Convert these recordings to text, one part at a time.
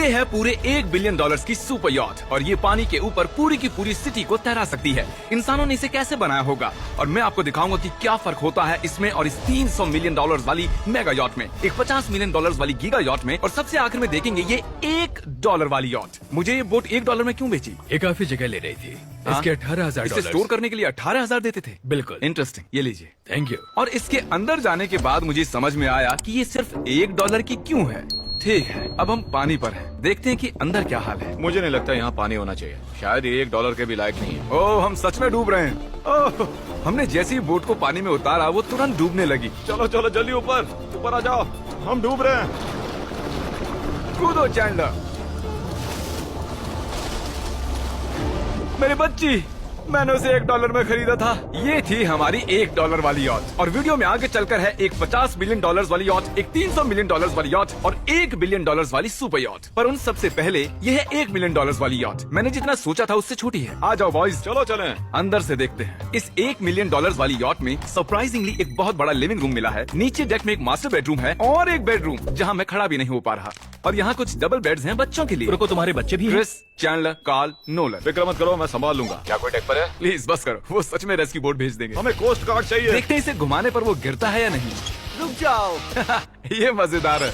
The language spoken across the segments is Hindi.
ये है पूरे $1 बिलियन की सुपर यॉट और ये पानी के ऊपर पूरी की पूरी सिटी को तैरा सकती है। इंसानों ने इसे कैसे बनाया होगा और मैं आपको दिखाऊंगा कि क्या फर्क होता है इसमें और इस $300 मिलियन वाली मेगा यॉट में, एक $50 मिलियन वाली गीगा यॉट में, और सबसे आखिर में देखेंगे ये $1 वाली यॉट। मुझे ये बोट $1 में क्यों बेची? ये काफी जगह ले रही थी। इसके $18,000 इसे स्टोर करने के लिए 18,000 देते थे। बिल्कुल इंटरेस्टिंग, ये लीजिए। Thank you. और इसके अंदर जाने के बाद मुझे समझ में आया कि ये सिर्फ $1 की क्यों है। ठीक है, अब हम पानी पर हैं, देखते हैं कि अंदर क्या हाल है। मुझे नहीं लगता यहाँ पानी होना चाहिए, शायद ये $1 के भी लायक नहीं है। ओह, हम सच में डूब रहे हैं। ओह, हमने जैसे ही बोट को पानी में उतारा वो तुरंत डूबने लगी। चलो चलो जल्दी ऊपर ऊपर आ जाओ, हम डूब रहे हैं। कूदो चैंडलर। मेरी बच्ची, मैंने उसे $1 में खरीदा था। ये थी हमारी $1 वाली यॉट और वीडियो में आगे चलकर है एक $50 मिलियन वाली यॉट, एक $300 मिलियन वाली यॉट और $1 बिलियन वाली सुपर यॉट। पर उन सबसे पहले ये है $1 मिलियन वाली यॉट। मैंने जितना सोचा था उससे छोटी है। आ जाओ बॉयज, चलो चलें। अंदर से देखते हैं। इस $1 मिलियन वाली यॉट में सरप्राइजिंगली एक बहुत बड़ा लिविंग रूम मिला है। नीचे डेक में एक मास्टर बेडरूम है और एक बेडरूम जहाँ मैं खड़ा भी नहीं हो पा रहा। और यहाँ कुछ डबल बेड्स हैं बच्चों के लिए। रुको, तुम्हारे बच्चे भी हैं? Chris, Chandler, Carl, Nolan. फिक्र मत करो, मैं संभाल लूंगा। क्या कोई टेक पर है? प्लीज बस करो, वो सच में रेस्क्यू बोट भेज देंगे। हमें कोस्ट गार्ड चाहिए। देखते हैं इसे घुमाने पर वो गिरता है या नहीं। रुक जाओ। ये मजेदार है।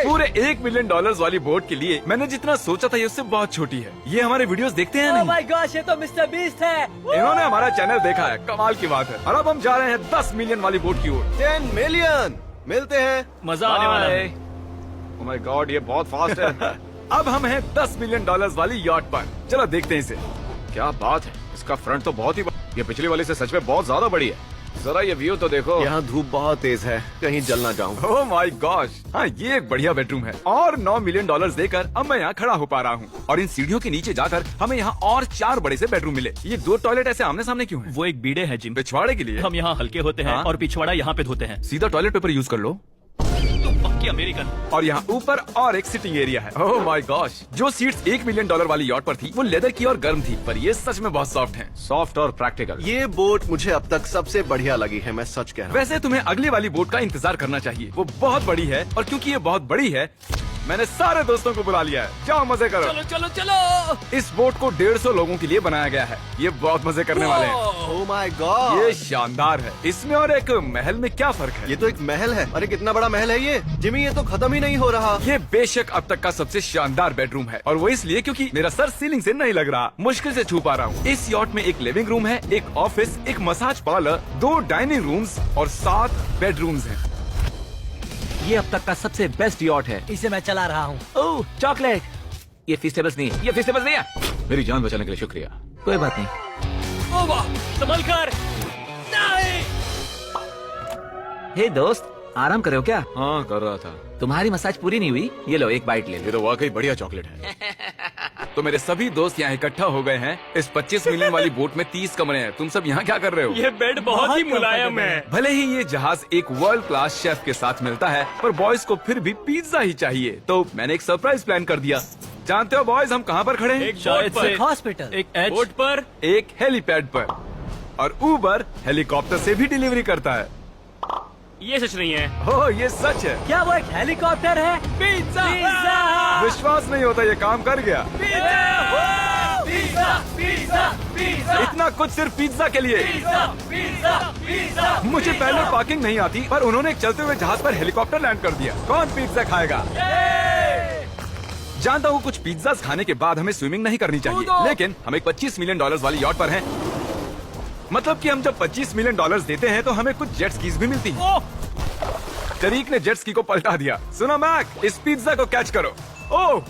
पूरे $1 मिलियन वाली बोट के लिए मैंने जितना सोचा था ये उससे बहुत छोटी है। ये हमारे वीडियोस देखते हैं या ओह नहीं? माय गॉश, ये तो मिस्टर बीस्ट है। इन्होंने हमारा चैनल देखा है, कमाल की बात है। और अब हम जा रहे हैं 10 मिलियन वाली बोट की ओर। 10 मिलियन मिलते हैं। मजा आने वाला है। ओह माय गॉड, ये बहुत फास्ट है। अब हम हैं $10 मिलियन वाली यॉट पर। चलो देखते हैं इसे। क्या बात है, इसका फ्रंट तो बहुत ही ये पिछली वाली से सच में बहुत ज्यादा बड़ी है। जरा ये व्यू तो देखो। यहाँ धूप बहुत तेज है, कहीं जल ना जाऊँ। ओह माय गॉश, हाँ ये एक बढ़िया बेडरूम है। और $9 मिलियन देकर अब मैं यहाँ खड़ा हो पा रहा हूँ। और इन सीढ़ियों के नीचे जाकर हमें यहाँ और 4 बड़े से बेडरूम मिले। ये 2 टॉयलेट ऐसे आमने सामने क्यों हैं? वो एक बीड़े है जिम। पिछवाड़े के लिए? हम यहाँ हल्के होते हैं हाँ? और पिछवाड़ा यहाँ पे धोते हैं। सीधा टॉयलेट पेपर यूज कर लो। तुम पक्की अमेरिकन। और यहाँ ऊपर और एक सिटिंग एरिया है। ओह माय गॉश, जो सीट्स $1 मिलियन वाली यॉट पर थी वो लेदर की और गर्म थी, पर ये सच में बहुत सॉफ्ट हैं। सॉफ्ट और प्रैक्टिकल। ये बोट मुझे अब तक सबसे बढ़िया लगी है, मैं सच कह रहा हूँ। वैसे तुम्हें अगली वाली बोट का इंतजार करना चाहिए, वो बहुत बड़ी है। और क्योंकि ये बहुत बड़ी है मैंने सारे दोस्तों को बुला लिया है। जाओ मजे करो। चलो चलो चलो। इस बोट को 150 लोगों के लिए बनाया गया है। ये बहुत मजे करने वाले हैं। ओह माय गॉड, ये शानदार है। इसमें और एक महल में क्या फर्क है? ये तो एक महल है। अरे कितना बड़ा महल है ये जिमी, ये तो खत्म ही नहीं हो रहा। ये बेशक अब तक का सबसे शानदार बेडरूम है और वो इसलिए क्योंकि मेरा सर सीलिंग से नहीं लग रहा, मुश्किल से छू पा रहा हूँ। इस यॉट में एक लिविंग रूम है, एक ऑफिस, एक मसाज पार्लर, 2 डाइनिंग रूम्स और 7 बेडरूम्स हैं। ये अब तक का सबसे बेस्ट यॉट है। इसे मैं चला रहा हूँ। ओह चॉकलेट। ये फीस्टेबल्स नहीं है, ये फीस्टेबल्स नहीं है। मेरी जान बचाने के लिए शुक्रिया। कोई बात नहीं। ओ वाह, संभल कर। नहीं। हे दोस्त, आराम कर रहे हो क्या? हाँ कर रहा था। तुम्हारी मसाज पूरी नहीं हुई? ये लो एक बाइट ले लो। ये तो वाकई बढ़िया चॉकलेट है। तो मेरे सभी दोस्त यहाँ इकट्ठा हो गए हैं। इस 25 मिलियन वाली बोट में 30 कमरे हैं। तुम सब यहाँ क्या कर रहे हो? ये बेड बहुत ही मुलायम है। भले ही ये जहाज एक वर्ल्ड क्लास शेफ के साथ मिलता है, पर बॉयज को फिर भी पिज्जा ही चाहिए। तो मैंने एक सरप्राइज प्लान कर दिया। जानते हो बॉयज हम कहाँ पर खड़े हैं? एक शायद से हॉस्पिटल, एक बोट पर, एक हेलीपैड पर। और उबर हेलीकॉप्टर से भी डिलीवरी करता है। ये सच नहीं है। ओह ये सच है। क्या वो एक हेलीकॉप्टर है? पिज्जा। विश्वास नहीं होता ये काम कर गया। पिज्जा पिज्जा पिज्जा इतना कुछ सिर्फ पिज्जा के लिए। Pizza pizza. मुझे पहले पार्किंग नहीं आती, पर उन्होंने एक चलते हुए जहाज पर हेलीकॉप्टर लैंड कर दिया। कौन पिज्जा खाएगा? जानता हूँ कुछ पिज्जा खाने के बाद हमें स्विमिंग नहीं करनी चाहिए, लेकिन हम एक $25 मिलियन वाली यॉट पर हैं। मतलब कि हम जब $25 मिलियन देते हैं तो हमें कुछ जेट स्कीज भी मिलती हैं। तरीक ने जेट स्की को पलटा दिया। सुनो मैक, इस पिज्जा को कैच करो। ओह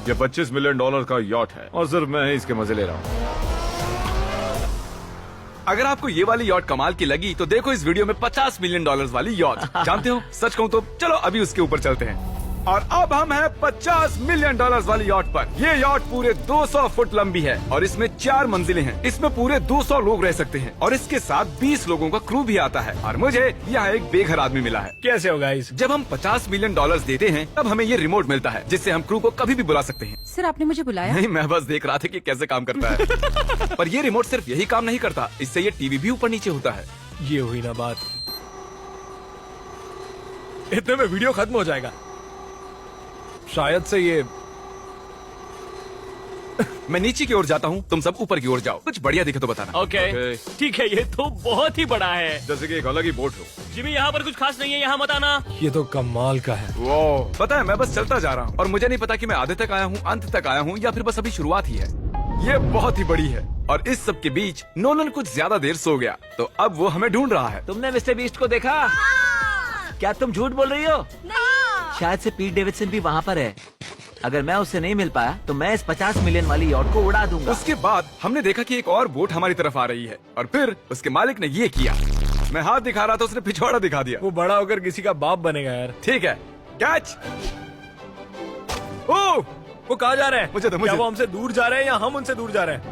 ये $25 मिलियन का यॉट है और सिर्फ मैं ही इसके मजे ले रहा हूँ। अगर आपको ये वाली यॉट कमाल की लगी तो देखो इस वीडियो में $50 मिलियन वाली यॉट। जानते हो सच कहूँ तो चलो अभी उसके ऊपर चलते हैं। और अब हम हैं $50 मिलियन वाली यॉट पर। ये यॉट पूरे 200 फुट लंबी है और इसमें 4 मंजिलें हैं। इसमें पूरे 200 लोग रह सकते हैं और इसके साथ 20 लोगों का क्रू भी आता है। और मुझे यहाँ एक बेघर आदमी मिला है। कैसे होगा इस? जब हम $50 मिलियन देते हैं तब हमें ये रिमोट मिलता है जिससे हम क्रू को कभी भी बुला सकते हैं। सर आपने मुझे बुलाया? नहीं, मैं बस देख रहा था कि कैसे काम करता है। पर ये रिमोट सिर्फ यही काम नहीं करता, इससे ये टीवी भी ऊपर नीचे होता है। ये हुई ना बात। इतने में वीडियो खत्म हो जाएगा। शायद से ये मैं नीचे की ओर जाता हूँ, तुम सब ऊपर की ओर जाओ। कुछ बढ़िया दिखे तो बताना। Okay Okay. ठीक है, ये तो बहुत ही बड़ा है। जैसे कि एक अलग ही बोट हो। जिमी यहाँ पर कुछ खास नहीं है, यहाँ मत आना। ये तो कमाल का है। वो पता है, मैं बस चलता जा रहा हूँ और मुझे नहीं पता कि मैं आधे तक आया हूँ, अंत तक आया हूँ या फिर बस अभी शुरुआत ही है। ये बहुत ही बड़ी है और इस सब के बीच नोलन कुछ ज्यादा देर सो गया, तो अब वो हमें ढूंढ रहा है। तुमने मिस्टर बीस्ट को देखा? क्या तुम झूठ बोल रही हो? शायद से पीट डेविडसन भी वहाँ पर है। अगर मैं उससे नहीं मिल पाया तो मैं इस 50 मिलियन वाली यॉट को उड़ा दूंगा। उसके बाद हमने देखा कि एक और बोट हमारी तरफ आ रही है और फिर उसके मालिक ने ये किया। मैं हाथ दिखा रहा था, उसने पिछवाड़ा दिखा दिया। वो बड़ा होकर किसी का बाप बनेगा यार। ठीक है, कैच। ओह, वो कहाँ जा रहे हैं? मुझे दो, क्या मुझे। वो हमसे दूर जा रहे हैं या हम उनसे दूर जा रहे हैं?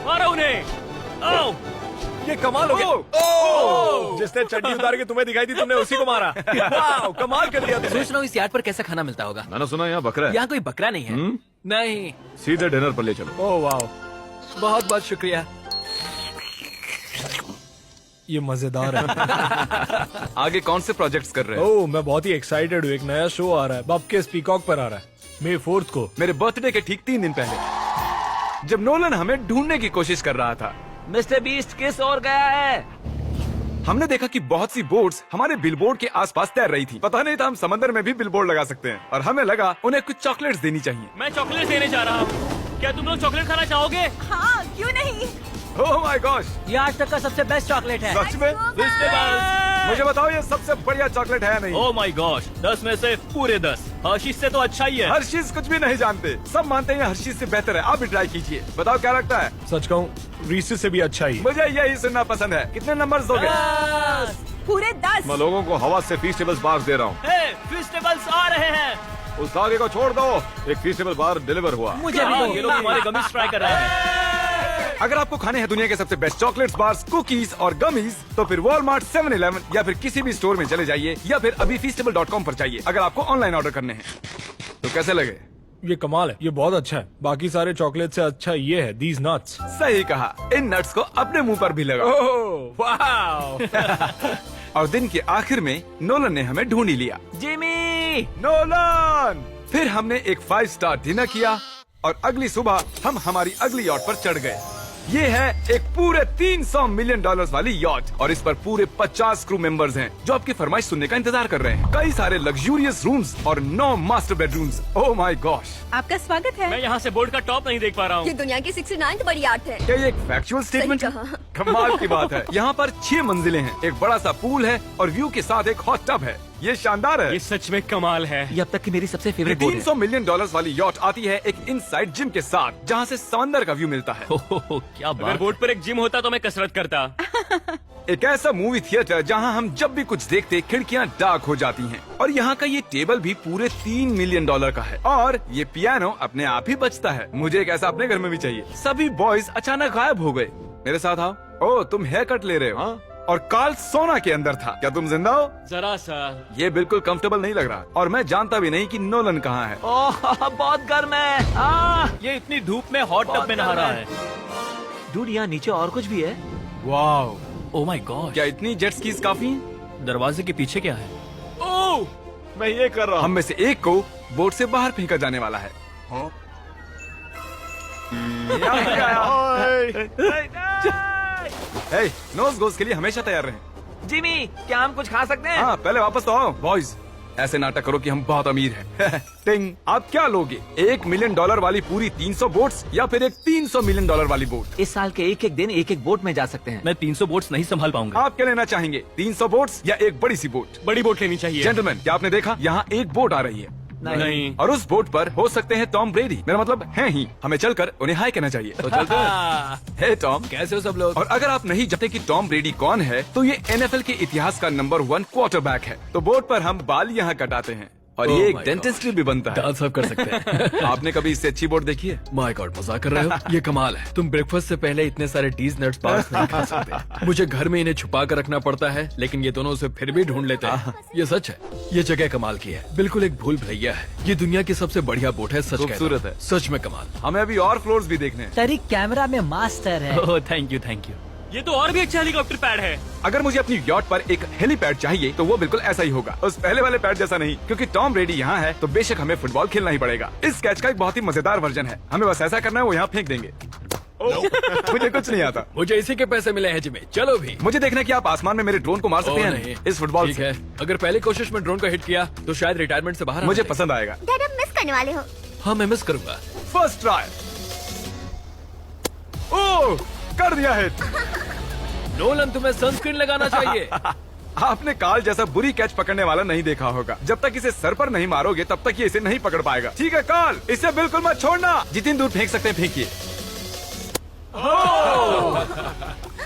मारो उन्हें। ओह, ये कमाल हो गया। ओह! जिसने चड्डी उतार के तुम्हें दिखाई थी, तुमने उसी को मारा। वाह, कमाल कर दिया तुमने। सोच रहा हूँ इस यार्ड पर कैसा खाना मिलता होगा। मैंने सुना यहाँ बकरा है। यहाँ कोई बकरा नहीं है। नहीं। सीधे डिनर पर ले चलो। ओह वाह, बहुत बहुत शुक्रिया। ये मजेदार है। आगे कौन से प्रोजेक्ट्स कर रहे हैं? ओह, मैं बहुत ही एक्साइटेड हूँ। एक नया शो आ रहा है, बब के पीकॉक पर आ रहा है, May 4 को। मेरे बर्थडे के ठीक 3 दिन पहले, जब नोलन हमें ढूंढने की कोशिश कर रहा था। मिस्टर बीस्ट किस ओर गया है? हमने देखा कि बहुत सी बोट्स हमारे बिलबोर्ड के आसपास तैर रही थी। पता नहीं था हम समंदर में भी बिलबोर्ड लगा सकते हैं और हमें लगा उन्हें कुछ चॉकलेट्स देनी चाहिए। मैं चॉकलेट देने जा रहा हूँ। क्या तुम लोग चॉकलेट खाना चाहोगे? हाँ, क्यों नहीं? ओह माय गॉश, ये आज तक का सबसे बेस्ट चॉकलेट है। सच में? मुझे बताओ, ये सबसे बढ़िया चॉकलेट है नहीं? ओह माय गॉश, 10 में से पूरे 10। हर्शीज से तो अच्छा ही है। हर्शीज कुछ भी नहीं जानते, सब मानते हैं हर्शीज से बेहतर है। आप भी ट्राई कीजिए, बताओ क्या लगता है? सच कहूँ, रीसेस से भी अच्छा ही। मुझे यही सुनना पसंद है। कितने नंबर्स दोगे? पूरे 10। मैं लोगों को हवा से फीस्टेबल्स बार्स दे रहा हूँ। फेस्टिवल्स आ रहे हैं। उस धागे को छोड़ दो। एक फीस्टेबल बार डिलीवर हुआ। मुझे हाँ, भी ये लोग हमारे गमीज ट्राई कर रहे हैं। अगर आपको खाने हैं दुनिया के सबसे बेस्ट चॉकलेट्स, बार्स, कुकीज और गमीज, तो फिर वॉलमार्ट, 7-Eleven या फिर किसी भी स्टोर में चले जाइए या फिर अभी feastable.com पर जाइए अगर आपको ऑनलाइन ऑर्डर करने हैं। तो कैसे लगे? ये कमाल है, ये बहुत अच्छा है। बाकी सारे चॉकलेट से अच्छा ये है, these nuts। सही कहा, इन नट्स को अपने मुंह पर भी लगाओ। ओह वाह। और दिन के आखिर में नोलन ने हमें ढूंढ ही लिया। जिमी! नोलन! फिर हमने एक 5 स्टार डिनर किया और अगली सुबह हम हमारी अगली यॉट पर चढ़ गए। ये है एक पूरे $300 मिलियन वाली यॉट और इस पर पूरे 50 क्रू मेंबर्स हैं जो आपकी फरमाइश सुनने का इंतजार कर रहे हैं। कई सारे लग्जूरियस रूम्स और 9 master bedrooms. Oh my gosh, आपका स्वागत है। मैं यहाँ से बोर्ड का टॉप नहीं देख पा रहा ये हूँ। दुनिया की 69th बड़ी आर्ट है। क्या ये एक फैक्चुअल स्टेटमेंट है? कहा। कमाल की बात है। यहाँ पर 6 मंजिलें हैं, एक बड़ा सा पूल है और व्यू के साथ एक हॉट टब है। ये शानदार है। ये सच में कमाल है। ये अब तक की मेरी सबसे फेवरेट बोट है। $300 मिलियन वाली यॉट आती है एक इनसाइड जिम के साथ, जहाँ से समंदर का व्यू मिलता है। क्या अगर बात। बोर्ड पर एक जिम होता तो मैं कसरत करता। एक ऐसा मूवी थिएटर जहाँ हम जब भी कुछ देखते खिड़कियाँ डार्क हो जाती हैं। और यहाँ का ये टेबल भी पूरे $3 मिलियन का है और ये पियानो अपने आप ही बजता है। मुझे एक ऐसा अपने घर में भी चाहिए। सभी बॉयज अचानक गायब हो गए। मेरे साथ आओ। ओह, तुम हेयर कट ले रहे हो? हाँ? और कार्ल सोना के अंदर था। क्या तुम जिंदा हो? जरा सा। ये बिल्कुल कंफर्टेबल नहीं लग रहा और मैं जानता भी नहीं कि नोलन कहाँ है। ओह, बहुत गर्म है। ये इतनी धूप में हॉट टब में नहा रहा है। डूड, यहाँ नीचे और कुछ भी है। वाओ, ओह माय गॉड, क्या इतनी जेट स्कीज काफी हैं? दरवाजे के पीछे क्या है? ओह, मैं ये कर रहा हम हूँ। में से एक को बोट से बाहर फेंका जाने वाला है। हे, नोज गोज के लिए हमेशा तैयार रहें। जिमी, क्या हम कुछ खा सकते हैं? हाँ, पहले वापस तो आओ। बॉयज, ऐसे नाटक करो कि हम बहुत अमीर हैं। टिंग, आप क्या लोगे? $1 मिलियन वाली पूरी 300 बोट्स या फिर एक $300 मिलियन वाली बोट? इस साल के एक एक दिन एक एक बोट में जा सकते हैं। मैं 300 बोट्स नहीं संभाल पाऊंगा। आप क्या लेना चाहेंगे, 300 बोट्स या एक बड़ी सी बोट? बड़ी बोट लेनी चाहिए। जेंटलमैन, क्या आपने देखा यहाँ एक बोट आ रही है नहीं। और उस बोट पर हो सकते हैं टॉम ब्रेडी। मेरा मतलब है ही, हमें चलकर उन्हें हाय कहना चाहिए। तो चलते हैं। हे टॉम, कैसे हो सब लोग? और अगर आप नहीं जानते कि टॉम ब्रेडी कौन है, तो ये NFL के इतिहास का नंबर 1 क्वार्टरबैक है। तो बोट पर हम बाल यहाँ कटाते हैं और ये एक डेंटिस्ट्री भी बनता है। दांत साफ कर सकते हैं। आपने कभी इससे अच्छी बोट देखी है? माय गॉड, मजाक कर रहे हो? ये कमाल है। तुम ब्रेकफास्ट से पहले इतने सारे डीज नट्स बार्स नहीं खा सकते। मुझे घर में इन्हें छुपा कर रखना पड़ता है, लेकिन ये दोनों उसे फिर भी ढूंढ लेते हैं। ये सच है, ये जगह कमाल की है। बिल्कुल एक भूल भुलैया है। ये दुनिया की सबसे बढ़िया बोट है। सच कहता हूं। खूबसूरत है। सच में कमाल। हमें अभी और फ्लोर्स भी देखने हैं। तरीक कैमरा में मास्टर है। ओह, थैंक यू थैंक यू। ये तो और भी अच्छा हेलीकॉप्टर पैड है। अगर मुझे अपनी यॉट पर एक हेलीपैड चाहिए तो वो बिल्कुल ऐसा ही होगा, उस पहले वाले पैड जैसा नहीं, क्योंकि टॉम ब्रेडी यहाँ है तो बेशक हमें फुटबॉल खेलना ही पड़ेगा। इस कैच का एक बहुत ही मजेदार वर्जन है, हमें बस ऐसा करना है, वो यहाँ फेंक देंगे। मुझे कुछ नहीं आता। मुझे इसी के पैसे मिले हैं जिमी, चलो भी। मुझे देखना है कि आप आसमान में मेरे ड्रोन को मार सकते ओह, हैं नहीं। इस फुटबॉल ठीक से। है, अगर पहली कोशिश में ड्रोन को हिट किया तो शायद रिटायरमेंट से बाहर आ मुझे जाएगा। पसंद आएगा। डैड अब मिस करने वाले हो। हाँ, मैं मिस करूंगा। First try. ओह, कर दिया हिट। नोलन, तुम्हें सनस्क्रीन लगाना चाहिए। आपने काल जैसा बुरी कैच पकड़ने वाला नहीं देखा होगा। जब तक इसे सर पर नहीं मारोगे तब तक ये इसे नहीं पकड़ पाएगा। ठीक है काल, इसे बिल्कुल मत छोड़ना। जितनी दूर फेंक सकते हैं फेंकिए।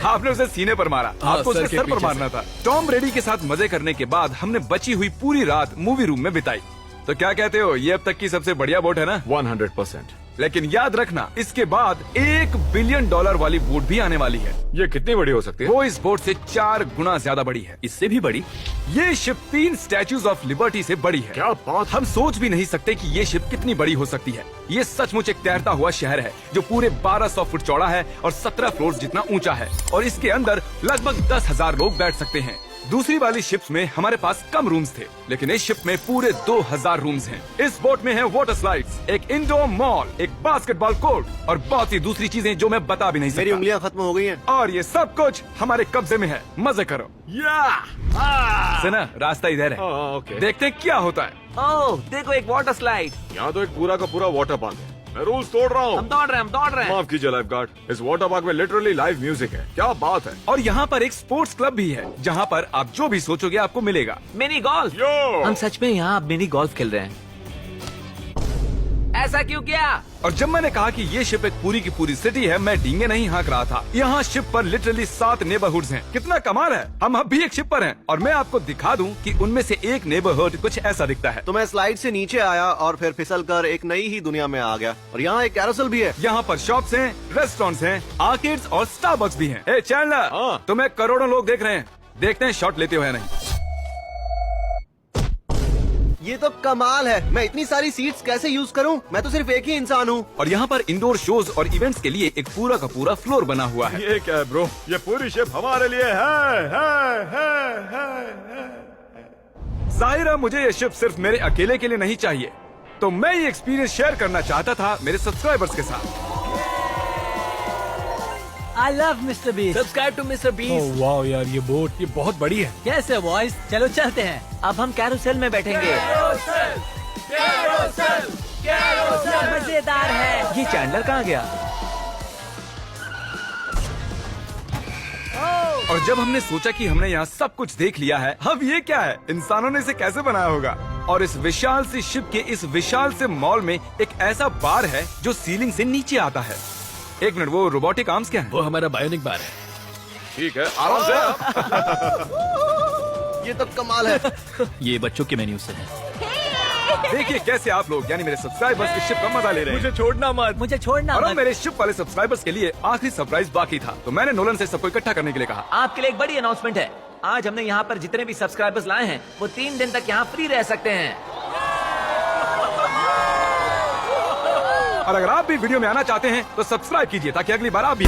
आपने उसे सीने पर मारा, हाँ, आपको सर उसे के सर पर पीछे मारना था। टॉम ब्रेडी के साथ मजे करने के बाद हमने बची हुई पूरी रात मूवी रूम में बिताई। तो क्या कहते हो, ये अब तक की सबसे बढ़िया बोट है ना? 100%। लेकिन याद रखना, इसके बाद $1 बिलियन वाली बोट भी आने वाली है। ये कितनी बड़ी हो सकती है? वो इस बोट से 4 गुना ज्यादा बड़ी है। इससे भी बड़ी? ये शिप 3 स्टैच्यूज ऑफ लिबर्टी से बड़ी है। क्या बात! हम सोच भी नहीं सकते कि ये शिप कितनी बड़ी हो सकती है। ये सचमुच एक तैरता हुआ शहर है जो पूरे 1200 फुट चौड़ा है और 17 फ्लोर जितना ऊंचा है, और इसके अंदर लगभग 10,000 लोग बैठ सकते हैं। दूसरी वाली शिप्स में हमारे पास कम रूम्स थे, लेकिन इस शिप में पूरे 2000 रूम्स हैं। इस बोट में है वाटर स्लाइड्स, एक इंडोर मॉल, एक बास्केटबॉल कोर्ट और बहुत सी दूसरी चीजें जो मैं बता भी नहीं मेरी सकता। उंगलियां खत्म हो गई हैं। और ये सब कुछ हमारे कब्जे में है। मजे करो। सुना, रास्ता इधर है। ओके। देखते हैं क्या होता है। ओह, देखो एक वाटर स्लाइड। यहाँ तो एक पूरा का पूरा वाटर पार्क है। मैं रूल्स तोड़ रहा हम हूँ। दौड़ रहे हैं। माफ कीजिए लाइफ गार्ड, इस वाटर पार्क में लिटरली लाइव म्यूजिक है। क्या बात है! और यहाँ पर एक स्पोर्ट्स क्लब भी है जहाँ पर आप जो भी सोचोगे आपको मिलेगा। Mini golf. यो! हम सच में यहाँ मिनी गोल्फ खेल रहे हैं। ऐसा क्यों किया? और जब मैंने कहा कि ये शिप एक पूरी की पूरी सिटी है, मैं डींगे नहीं हाँक रहा था। यहाँ शिप पर लिटरली 7 नेबरहुड्स हैं। कितना कमाल है। हम अब भी एक शिप पर हैं और मैं आपको दिखा दूं कि उनमें से एक नेबरहुड कुछ ऐसा दिखता है। तो मैं स्लाइड से नीचे आया और फिर फिसल कर एक नई ही दुनिया में आ गया। और यहाँ एक कैरोसेल भी है। यहाँ पर शॉप्स हैं, रेस्टोरेंट्स हैं, आर्केड्स और स्टारबक्स भी हैं। ए चैंडलर, हाँ। तुम्हें करोड़ों लोग देख रहे हैं, देखते हैं शॉट लेते हो या नहीं। ये तो कमाल है। मैं इतनी सारी सीट्स कैसे यूज करूं? मैं तो सिर्फ एक ही इंसान हूँ। और यहाँ पर इंडोर शोज और इवेंट्स के लिए एक पूरा का पूरा फ्लोर बना हुआ है। ये क्या है ब्रो? ये पूरी शिप हमारे लिए है। जाहिर है मुझे ये शिप सिर्फ मेरे अकेले के लिए नहीं चाहिए, तो मैं ये एक्सपीरियंस शेयर करना चाहता था मेरे सब्सक्राइबर्स के साथ। I love Mr. Beast. Subscribe to Mr Beast. वाह यार, ये बोट ये बहुत बड़ी है। कैसे बॉयज, चलो चलते हैं। अब हम कैरोसेल में बैठेंगे। मजेदार है। ये चैंडलर कहाँ गया? और जब हमने सोचा कि हमने यहाँ सब कुछ देख लिया है, अब ये क्या है, इंसानों ने इसे कैसे बनाया होगा। और इस विशाल सी शिप के इस विशाल से मॉल में एक ऐसा बार है जो सीलिंग से नीचे आता है। एक मिनट, वो रोबोटिक आर्म्स क्या है? वो हमारा बायोनिक बार है। ठीक है, आराम से। ये तो कमाल है। ये बच्चों के मेन्यू से है। देखिए कैसे आप लोग यानी मेरे सब्सक्राइबर्स इस शिप का मजा ले रहे हैं। मुझे छोड़ना मत। मुझे छोड़ना और अब मत। मेरे शिप वाले सब्सक्राइबर्स के लिए आखिरी सरप्राइज बाकी था, तो मैंने नोलन से सबको इकट्ठा करने के लिए कहा। आपके लिए एक बड़ी अनाउंसमेंट है। आज हमने यहाँ पर जितने भी सब्सक्राइबर्स लाए हैं वो 3 दिन तक यहाँ फ्री रह सकते हैं। और अगर आप भी वीडियो में आना चाहते हैं तो सब्सक्राइब कीजिए ताकि अगली बार आप भी